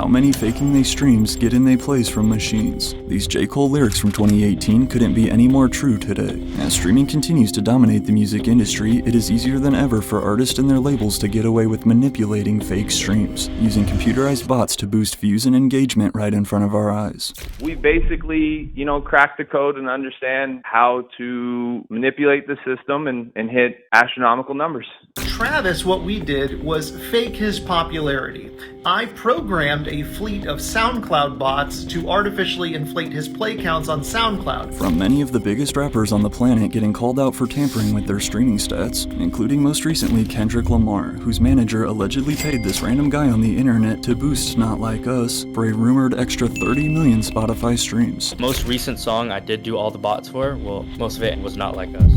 How many faking they streams get in they plays from machines? These J. Cole lyrics from 2018 couldn't be any more true today. As streaming continues to dominate the music industry, it is easier than ever for artists and their labels to get away with manipulating fake streams, using computerized bots to boost views and engagement right in front of our eyes. We basically, cracked the code and understand how to manipulate the system and hit astronomical numbers. Travis, what we did was fake his popularity. I programmed a fleet of SoundCloud bots to artificially inflate his play counts on SoundCloud. From many of the biggest rappers on the planet getting called out for tampering with their streaming stats, including most recently Kendrick Lamar, whose manager allegedly paid this random guy on the internet to boost Not Like Us for a rumored extra 30 million Spotify streams. Most recent song I did do all the bots for, well, most of it was Not Like Us.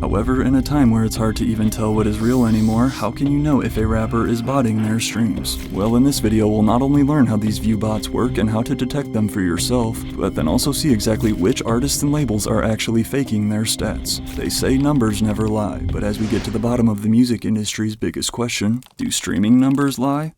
However, in a time where it's hard to even tell what is real anymore, how can you know if a rapper is botting their streams? Well, in this video, we'll not only learn how these Viewbots work and how to detect them for yourself, but then also see exactly which artists and labels are actually faking their stats. They say numbers never lie, but as we get to the bottom of the music industry's biggest question, do streaming numbers lie?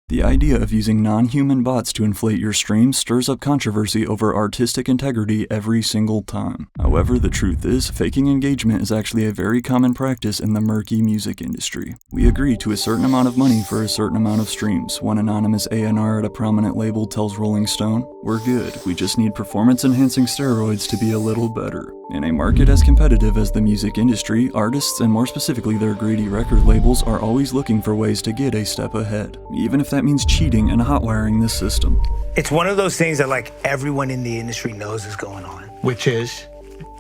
The idea of using non-human bots to inflate your streams stirs up controversy over artistic integrity every single time. However, the truth is, faking engagement is actually a very common practice in the murky music industry. We agree to a certain amount of money for a certain amount of streams. One anonymous A&R at a prominent label tells Rolling Stone, "We're good, we just need performance-enhancing steroids to be a little better." In a market as competitive as the music industry, artists, and more specifically their greedy record labels, are always looking for ways to get a step ahead, even if that means cheating and hotwiring the system. It's one of those things that everyone in the industry knows is going on. Which is?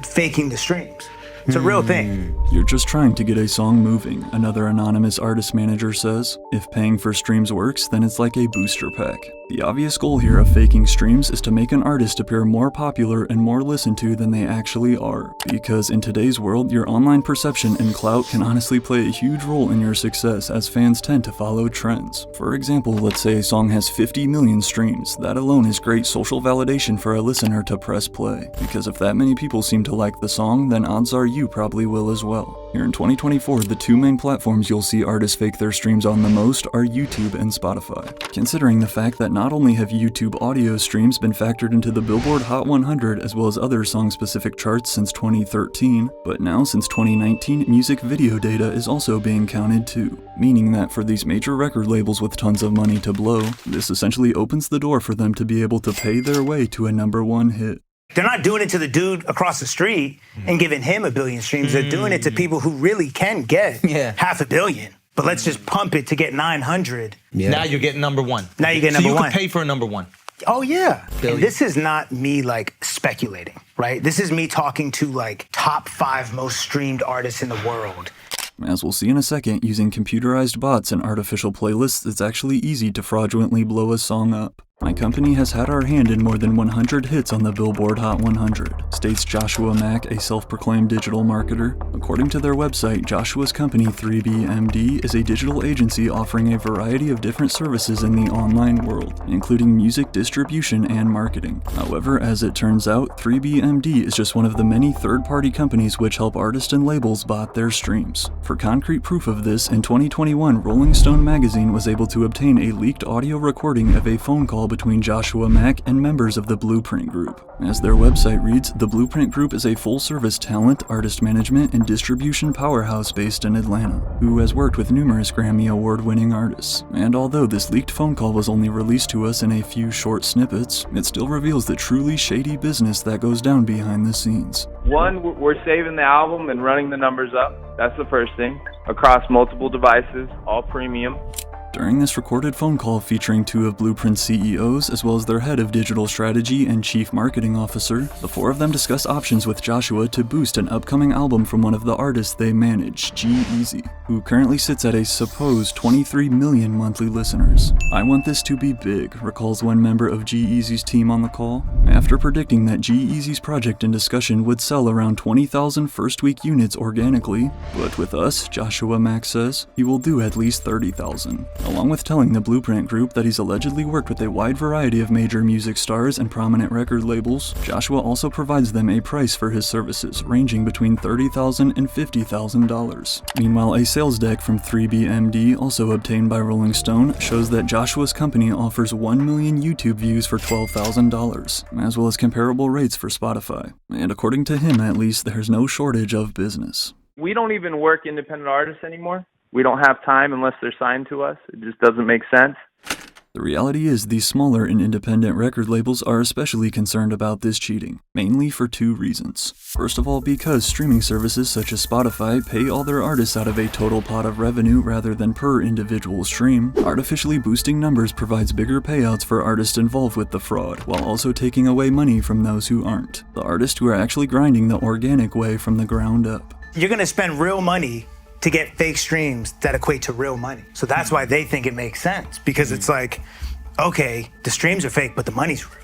Faking the streams. It's a real thing. You're just trying to get a song moving, another anonymous artist manager says. If paying for streams works, then it's like a booster pack. The obvious goal here of faking streams is to make an artist appear more popular and more listened to than they actually are. Because in today's world, your online perception and clout can honestly play a huge role in your success, as fans tend to follow trends. For example, let's say a song has 50 million streams. That alone is great social validation for a listener to press play. Because if that many people seem to like the song, then odds are you probably will as well. Here in 2024, the two main platforms you'll see artists fake their streams on the most are YouTube and Spotify. Considering the fact that not only have YouTube audio streams been factored into the Billboard Hot 100 as well as other song-specific charts since 2013, but now since 2019, music video data is also being counted too. Meaning that for these major record labels with tons of money to blow, this essentially opens the door for them to be able to pay their way to a #1 hit. They're not doing it to the dude across the street and giving him 1 billion streams. They're doing it to people who really can get 500 million. But let's just pump it to get 900. Yeah. Now you're getting #1. Now you get so #1. you can pay for a #1. Oh, yeah. And this is not me speculating, right? This is me talking to top 5 most streamed artists in the world. As we'll see in a second, using computerized bots and artificial playlists, it's actually easy to fraudulently blow a song up. My company has had our hand in more than 100 hits on the Billboard Hot 100, states Joshua Mack, a self-proclaimed digital marketer. According to their website, Joshua's company 3BMD is a digital agency offering a variety of different services in the online world, including music distribution and marketing. However, as it turns out, 3BMD is just one of the many third-party companies which help artists and labels bot their streams. For concrete proof of this, in 2021, Rolling Stone magazine was able to obtain a leaked audio recording of a phone call between Joshua Mack and members of the Blueprint Group. As their website reads, the Blueprint Group is a full-service talent, artist management, and distribution powerhouse based in Atlanta, who has worked with numerous Grammy Award-winning artists. And although this leaked phone call was only released to us in a few short snippets, it still reveals the truly shady business that goes down behind the scenes. One, we're saving the album and running the numbers up. That's the first thing. Across multiple devices, all premium. During this recorded phone call featuring 2 of Blueprint's CEOs, as well as their head of digital strategy and chief marketing officer, the 4 of them discuss options with Joshua to boost an upcoming album from one of the artists they manage, G-Eazy, who currently sits at a supposed 23 million monthly listeners. "I want this to be big," recalls one member of G-Eazy's team on the call, after predicting that G-Eazy's project in discussion would sell around 20,000 first-week units organically, but with us, Joshua Mack says, he will do at least 30,000. along with telling the Blueprint Group that he's allegedly worked with a wide variety of major music stars and prominent record labels. Joshua also provides them a price for his services, ranging between $30,000 and $50,000. Meanwhile, a sales deck from 3BMD, also obtained by Rolling Stone, shows that Joshua's company offers 1 million YouTube views for $12,000, as well as comparable rates for Spotify. And according to him, at least, there's no shortage of business. We don't even work independent artists anymore. We don't have time unless they're signed to us. It just doesn't make sense. The reality is these smaller and independent record labels are especially concerned about this cheating, mainly for two reasons. First of all, because streaming services such as Spotify pay all their artists out of a total pot of revenue rather than per individual stream. Artificially boosting numbers provides bigger payouts for artists involved with the fraud, while also taking away money from those who aren't, the artists who are actually grinding the organic way from the ground up. You're gonna spend real money to get fake streams that equate to real money. So that's why they think it makes sense, because it's like, okay, the streams are fake, but the money's real.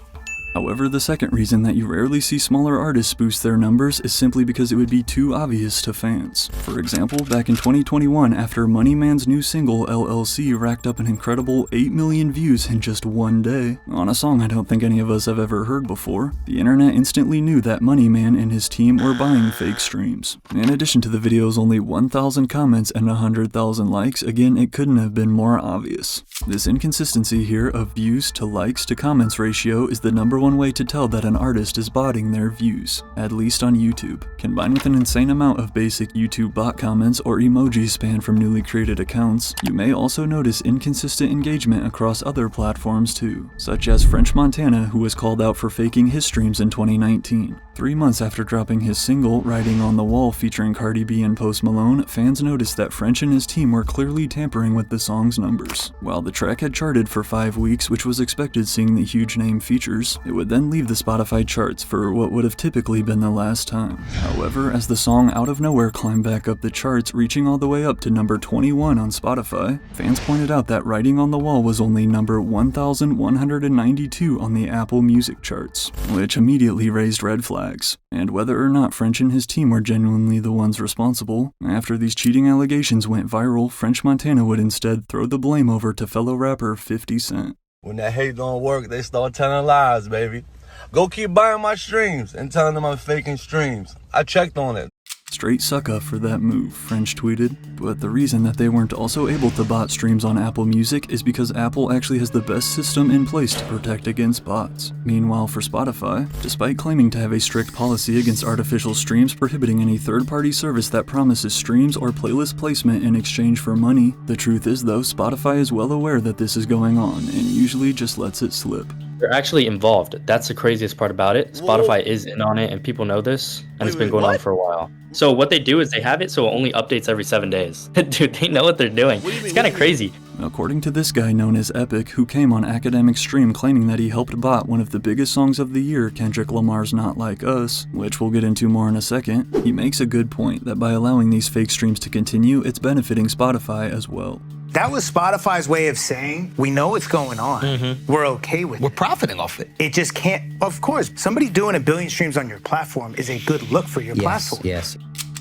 However, the second reason that you rarely see smaller artists boost their numbers is simply because it would be too obvious to fans. For example, back in 2021, after Money Man's new single, LLC, racked up an incredible 8 million views in just one day, on a song I don't think any of us have ever heard before, the internet instantly knew that Money Man and his team were buying fake streams. In addition to the video's only 1,000 comments and 100,000 likes, again, it couldn't have been more obvious. This inconsistency here of views to likes to comments ratio is the number one way to tell that an artist is botting their views, at least on YouTube. Combined with an insane amount of basic YouTube bot comments or emojis spammed from newly created accounts, you may also notice inconsistent engagement across other platforms too, such as French Montana, who was called out for faking his streams in 2019. 3 months after dropping his single, Writing on the Wall, featuring Cardi B and Post Malone, fans noticed that French and his team were clearly tampering with the song's numbers. While the track had charted for 5 weeks, which was expected seeing the huge name features, it would then leave the Spotify charts for what would have typically been the last time. However, as the song out of nowhere climbed back up the charts, reaching all the way up to number 21 on Spotify, fans pointed out that Writing on the Wall was only number 1,192 on the Apple Music charts, which immediately raised red flags. And whether or not French and his team were genuinely the ones responsible, after these cheating allegations went viral, French Montana would instead throw the blame over to fellow rapper 50 Cent. When that hate don't work, they start telling lies, baby. Go keep buying my streams and telling them I'm faking streams. I checked on it. Straight sucka for that move, French tweeted. But the reason that they weren't also able to bot streams on Apple Music is because Apple actually has the best system in place to protect against bots. Meanwhile, for Spotify, despite claiming to have a strict policy against artificial streams prohibiting any third-party service that promises streams or playlist placement in exchange for money, the truth is though, Spotify is well aware that this is going on and usually just lets it slip. They're actually involved. That's the craziest part about it. Spotify is in on it and people know this, and it's been going on for a while. So what they do is they have it so it only updates every 7 days. Dude, they know what they're doing. It's kind of crazy. According to this guy known as Epic, who came on Academic Stream claiming that he helped bot one of the biggest songs of the year, Kendrick Lamar's Not Like Us, which we'll get into more in a second, he makes a good point that by allowing these fake streams to continue, it's benefiting Spotify as well. That was Spotify's way of saying, we know what's going on. We're okay with it. We're profiting off it. It just can't, of course, somebody doing 1 billion streams on your platform is a good look for your platform. Yes.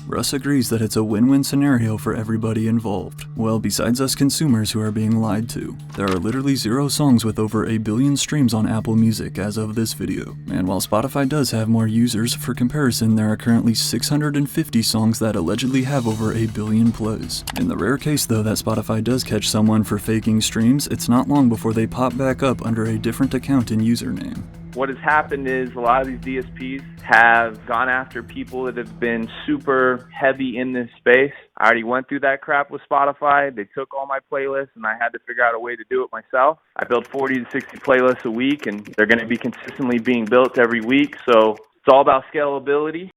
Russ agrees that it's a win-win scenario for everybody involved. Well, besides us consumers who are being lied to, there are literally 0 songs with over 1 billion streams on Apple Music as of this video. And while Spotify does have more users, for comparison, there are currently 650 songs that allegedly have over 1 billion plays. In the rare case though that Spotify does catch someone for faking streams, it's not long before they pop back up under a different account and username. What has happened is a lot of these DSPs have gone after people that have been super heavy in this space. I already went through that crap with Spotify. They took all my playlists, and I had to figure out a way to do it myself. I build 40 to 60 playlists a week, and they're going to be consistently being built every week. So it's all about scalability.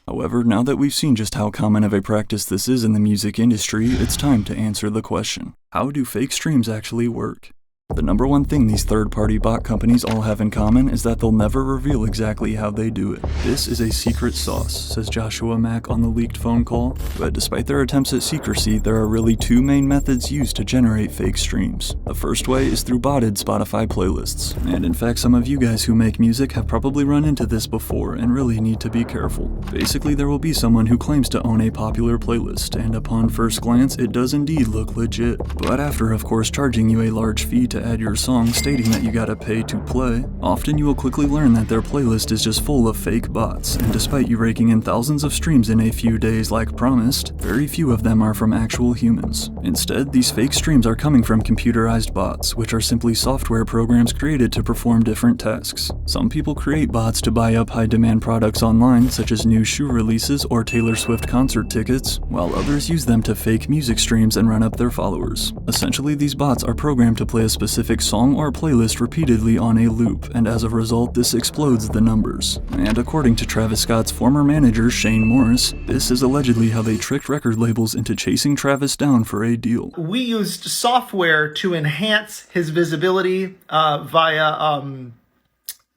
However, now that we've seen just how common of a practice this is in the music industry, it's time to answer the question: how do fake streams actually work? The number one thing these third-party bot companies all have in common is that they'll never reveal exactly how they do it. This is a secret sauce, says Joshua Mack on the leaked phone call, but despite their attempts at secrecy, there are really two main methods used to generate fake streams. The first way is through botted Spotify playlists, and in fact some of you guys who make music have probably run into this before and really need to be careful. Basically, there will be someone who claims to own a popular playlist, and upon first glance it does indeed look legit, but after of course charging you a large fee to add your song stating that you gotta pay to play, often you will quickly learn that their playlist is just full of fake bots, and despite you raking in thousands of streams in a few days like promised, very few of them are from actual humans. Instead, these fake streams are coming from computerized bots, which are simply software programs created to perform different tasks. Some people create bots to buy up high-demand products online, such as new shoe releases or Taylor Swift concert tickets, while others use them to fake music streams and run up their followers. Essentially, these bots are programmed to play a specific song or playlist repeatedly on a loop, and as a result, this explodes the numbers. And according to Travis Scott's former manager, Shane Morris, this is allegedly how they tricked record labels into chasing Travis down for a deal. We used software to enhance his visibility via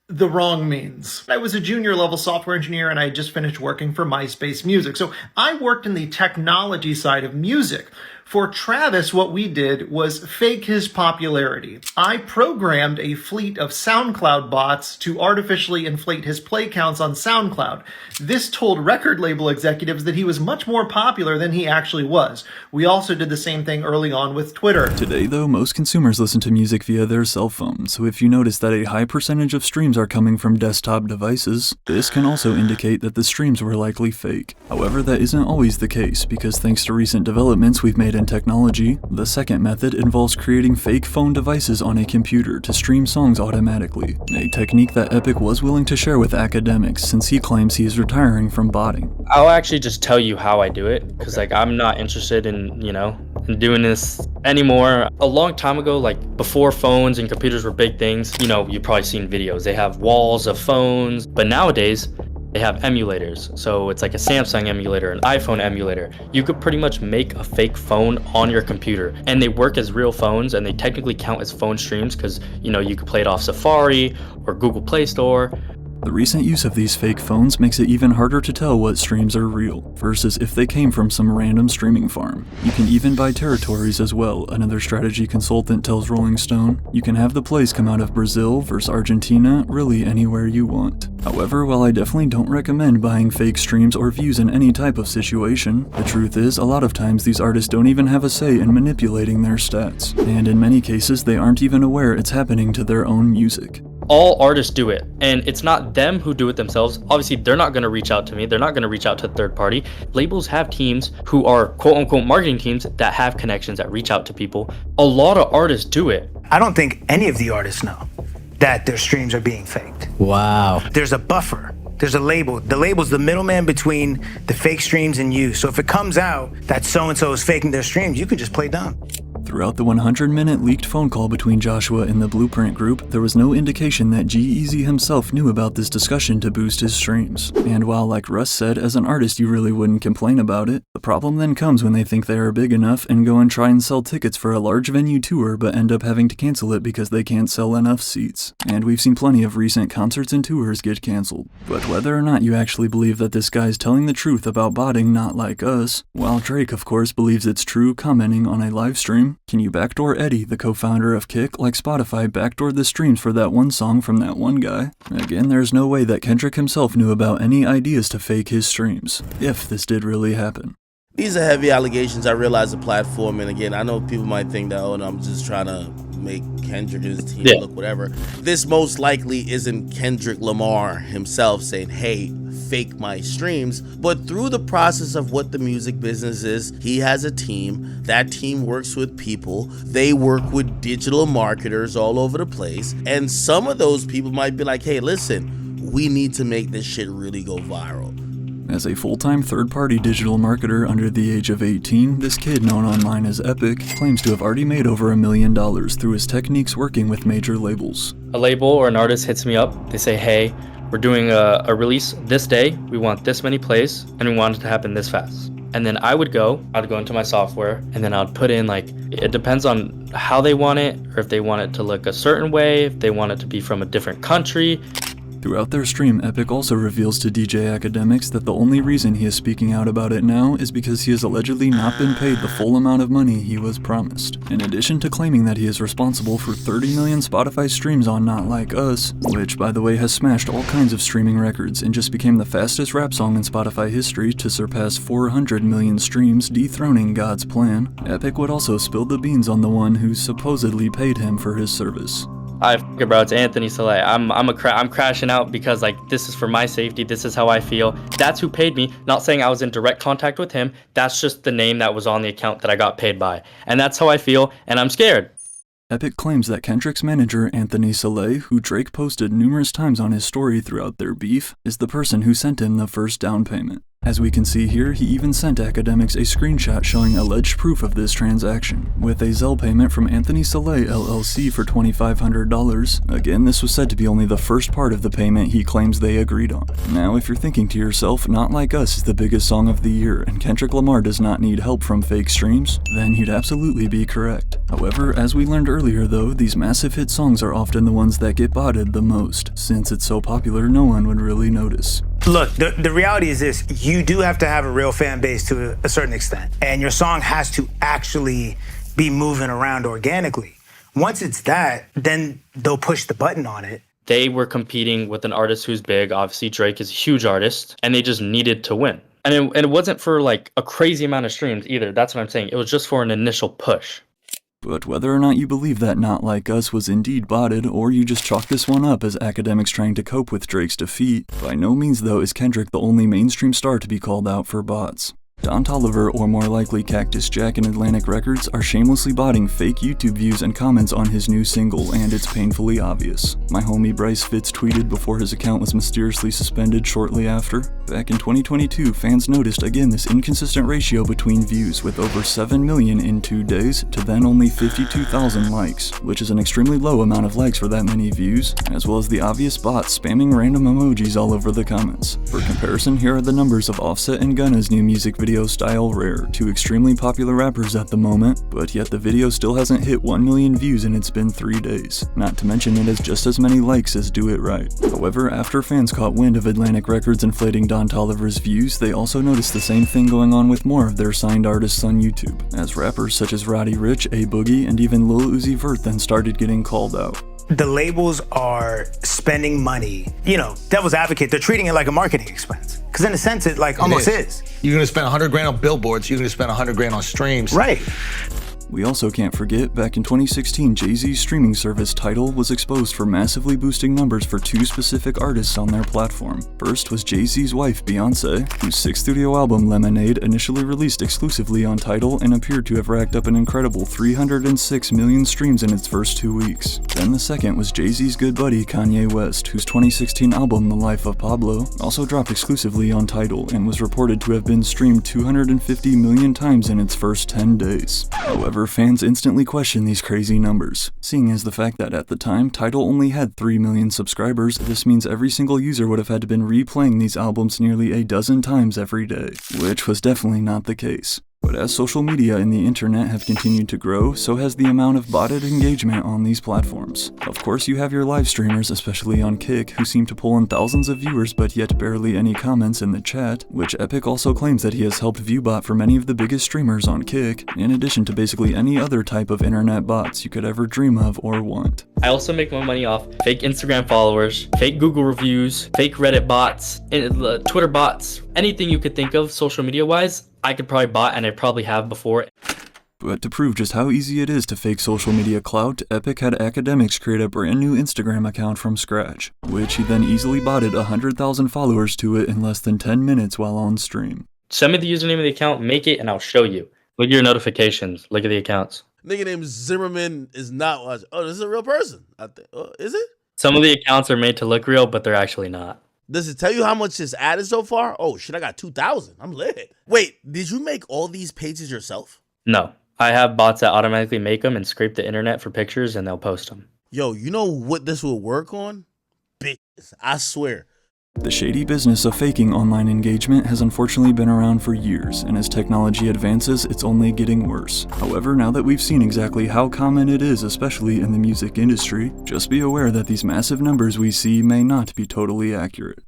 the wrong means. I was a junior level software engineer and I had just finished working for MySpace Music. So I worked in the technology side of music. For Travis, what we did was fake his popularity. I programmed a fleet of SoundCloud bots to artificially inflate his play counts on SoundCloud. This told record label executives that he was much more popular than he actually was. We also did the same thing early on with Twitter. Today, though, most consumers listen to music via their cell phone, so if you notice that a high percentage of streams are coming from desktop devices, this can also indicate that the streams were likely fake. However, that isn't always the case, because thanks to recent developments we've made in technology, the second method involves creating fake phone devices on a computer to stream songs automatically, a technique that Epic was willing to share with academics since he claims he is retiring from botting. I'll actually just tell you how I do it, because like I'm not interested in, in doing this anymore. A long time ago, like before phones and computers were big things, you've probably seen videos. They have walls of phones, but nowadays, they have emulators. So it's like a Samsung emulator, an iPhone emulator. You could pretty much make a fake phone on your computer, and they work as real phones, and they technically count as phone streams because, you could play it off Safari or Google Play Store. The recent use of these fake phones makes it even harder to tell what streams are real, versus if they came from some random streaming farm. You can even buy territories as well, another strategy consultant tells Rolling Stone. You can have the plays come out of Brazil versus Argentina, really anywhere you want. However, while I definitely don't recommend buying fake streams or views in any type of situation, the truth is a lot of times these artists don't even have a say in manipulating their stats, and in many cases they aren't even aware it's happening to their own music. All artists do it, and it's not them who do it themselves. Obviously, they're not going to reach out to me. They're not going to reach out to third party. Labels have teams who are quote unquote marketing teams that have connections that reach out to people. A lot of artists do it. I don't think any of the artists know that their streams are being faked. Wow. There's a buffer. There's a label. The label's the middleman between the fake streams and you. So if it comes out that so-and-so is faking their streams, you can just play dumb. Throughout the 100-minute leaked phone call between Joshua and the Blueprint Group, there was no indication that G-Eazy himself knew about this discussion to boost his streams. And while, like Russ said, as an artist you really wouldn't complain about it, the problem then comes when they think they are big enough and go and try and sell tickets for a large venue tour but end up having to cancel it because they can't sell enough seats. And we've seen plenty of recent concerts and tours get canceled. But whether or not you actually believe that this guy's telling the truth about botting Not Like Us, while Drake of course believes it's true commenting on a live stream, can you backdoor Eddie, the co-founder of Kick, like Spotify backdoored the streams for that one song from that one guy? Again, there's no way that Kendrick himself knew about any ideas to fake his streams, if this did really happen. These are heavy allegations. I realize the platform, and again, I know people might think that, no, I'm just trying to make Kendrick and his team look whatever. This most likely isn't Kendrick Lamar himself saying, hey, fake my streams, but through the process of what the music business is, he has a team. That team works with people. They work with digital marketers all over the place, and some of those people might be like, hey, listen, we need to make this shit really go viral. As a full-time third-party digital marketer under the age of 18, this kid known online as Epic claims to have already made over $1 million through his techniques working with major labels. A label or an artist hits me up. They say, hey, we're doing a release this day. We want this many plays, and we want it to happen this fast. And then I'd go into my software, and then I'd put in, like, it depends on how they want it, or if they want it to look a certain way, if they want it to be from a different country. Throughout their stream, Epic also reveals to DJ Academics that the only reason he is speaking out about it now is because he has allegedly not been paid the full amount of money he was promised. In addition to claiming that he is responsible for 30 million Spotify streams on Not Like Us, which by the way has smashed all kinds of streaming records and just became the fastest rap song in Spotify history to surpass 400 million streams, dethroning God's plan, Epic would also spill the beans on the one who supposedly paid him for his service. Bro, it's Anthony Saleh. I'm crashing out because, like, this is for my safety. This is how I feel. That's who paid me. Not saying I was in direct contact with him. That's just the name that was on the account that I got paid by. And that's how I feel, and I'm scared. Epic claims that Kendrick's manager, Anthony Saleh, who Drake posted numerous times on his story throughout their beef, is the person who sent him the first down payment. As we can see here, he even sent Academics a screenshot showing alleged proof of this transaction, with a Zelle payment from Anthony Saleh LLC for $2,500. Again, this was said to be only the first part of the payment he claims they agreed on. Now, if you're thinking to yourself, Not Like Us is the biggest song of the year and Kendrick Lamar does not need help from fake streams, then you'd absolutely be correct. However, as we learned earlier though, these massive hit songs are often the ones that get botted the most. Since it's so popular, no one would really notice. Look, the reality is this: you do have to have a real fan base to a certain extent, and your song has to actually be moving around organically. Once it's that, then they'll push the button on it. They were competing with an artist who's big. Obviously, Drake is a huge artist, and they just needed to win. And it wasn't for, like, a crazy amount of streams either. That's what I'm saying. It was just for an initial push. But whether or not you believe that Not Like Us was indeed botted, or you just chalk this one up as Academics trying to cope with Drake's defeat, by no means though is Kendrick the only mainstream star to be called out for bots. Don Toliver, or more likely Cactus Jack and Atlantic Records, are shamelessly botting fake YouTube views and comments on his new single, and it's painfully obvious. My homie Bryce Fitz tweeted before his account was mysteriously suspended shortly after. Back in 2022, fans noticed again this inconsistent ratio between views, with over 7 million in 2 days to then only 52,000 likes, which is an extremely low amount of likes for that many views, as well as the obvious bots spamming random emojis all over the comments. For comparison, here are the numbers of Offset and Gunna's new music video Style Rare, two extremely popular rappers at the moment, but yet the video still hasn't hit 1 million views and it's been 3 days. Not to mention it has just as many likes as Do It Right. However, after fans caught wind of Atlantic Records inflating Don Toliver's views, they also noticed the same thing going on with more of their signed artists on YouTube, as rappers such as Roddy Ricch, A Boogie, and even Lil Uzi Vert then started getting called out. The labels are spending money, devil's advocate, they're treating it like a marketing expense. Because in a sense, it almost is. You're gonna spend 100 grand on billboards, you're gonna spend 100 grand on streams. Right. We also can't forget, back in 2016, Jay-Z's streaming service Tidal was exposed for massively boosting numbers for two specific artists on their platform. First was Jay-Z's wife, Beyonce, whose sixth studio album, Lemonade, initially released exclusively on Tidal and appeared to have racked up an incredible 306 million streams in its first 2 weeks. Then the second was Jay-Z's good buddy, Kanye West, whose 2016 album, The Life of Pablo, also dropped exclusively on Tidal and was reported to have been streamed 250 million times in its first 10 days. However, fans instantly question these crazy numbers. Seeing as the fact that at the time, Tidal only had 3 million subscribers, this means every single user would have had to been replaying these albums nearly a dozen times every day, which was definitely not the case. But as social media and the internet have continued to grow, so has the amount of botted engagement on these platforms. Of course, you have your live streamers, especially on Kick, who seem to pull in thousands of viewers but yet barely any comments in the chat, which Epic also claims that he has helped Viewbot for many of the biggest streamers on Kick, in addition to basically any other type of internet bots you could ever dream of or want. I also make my money off fake Instagram followers, fake Google reviews, fake Reddit bots, Twitter bots, anything you could think of social media wise. I could probably bot, and I probably have before. But to prove just how easy it is to fake social media clout, Epic had Academics create a brand new Instagram account from scratch, which he then easily botted 100,000 followers to it in less than 10 minutes while on stream. Send me the username of the account, make it, and I'll show you. Look at your notifications. Look at the accounts. Nigga named Zimmerman is not watching. Oh, this is a real person. I think. Oh, is it? Some of the accounts are made to look real, but they're actually not. Does it tell you how much is added so far? Oh shit, I got 2,000. I'm lit. Wait, did you make all these pages yourself? No. I have bots that automatically make them and scrape the internet for pictures, and they'll post them. Yo, you know what this will work on? Bitches. I swear. The shady business of faking online engagement has unfortunately been around for years, and as technology advances, it's only getting worse. However, now that we've seen exactly how common it is, especially in the music industry, just be aware that these massive numbers we see may not be totally accurate.